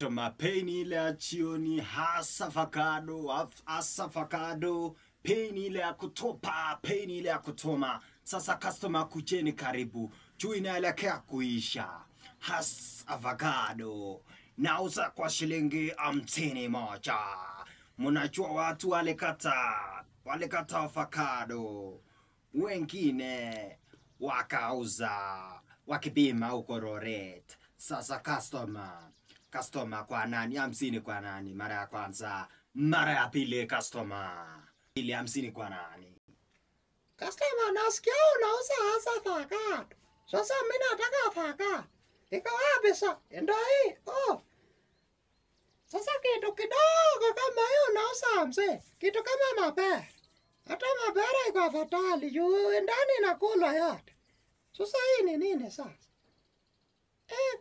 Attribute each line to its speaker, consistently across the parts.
Speaker 1: Peni ile ya jioni hasa avocado, peni ile ya kutupa, peni ile ya kutoma. Sasa customer kujeni karibu, juu inaelekea kuisha. Avocado nauza kwa shilingi 51. Mnajua watu walikata avocado, wengine wakauza wakibima huko Roret. Sasa customer kwa nani? 50 kwa nani? Mara ya kwanza, mara ya pili customer. Ile 50 kwa nani?
Speaker 2: Customer, nasikia unauza hasa avocado. Sasa mimi nataka avocado. Iko wapi sasa? Ndio hii. Oh. Sasa kitu kidogo kama hiyo unauza mzee. Kitu kama mapera. Hata mapera iko afadhali juu ndani inakula yote. Sasa hii ni nini sasa?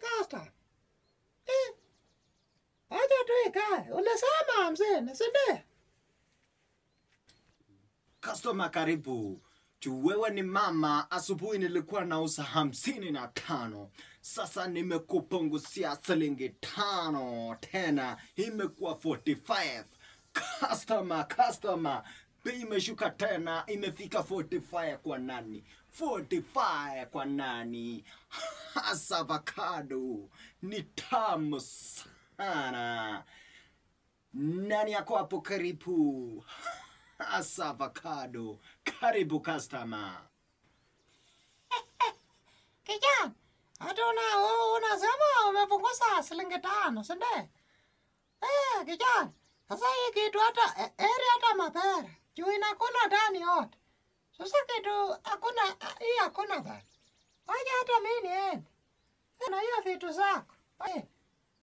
Speaker 2: Customer. Acha tu ikae. Unasema mzee, nisiende.
Speaker 1: Customer karibu. Juu wewe ni mama, asubuhi nilikuwa nauza 55. Sasa nimekupunguzia shilingi 5 tena. Imekuwa 45. Customer. Bei imeshuka tena, imefika 45 kwa nani? 45 kwa nani? Hasa avocado ni tamu sana. Nani yako hapo karibu? Hasa avocado. Karibu customer.
Speaker 2: Kijana, hata unasema umepunguza shilingi 5, si ndio? Kijana, sasa hii kitu hata hata mapera. Juu inakula ndani yote. Sasa kitu hakuna basi. Wacha hata mimi niende. Na hiyo vitu zako.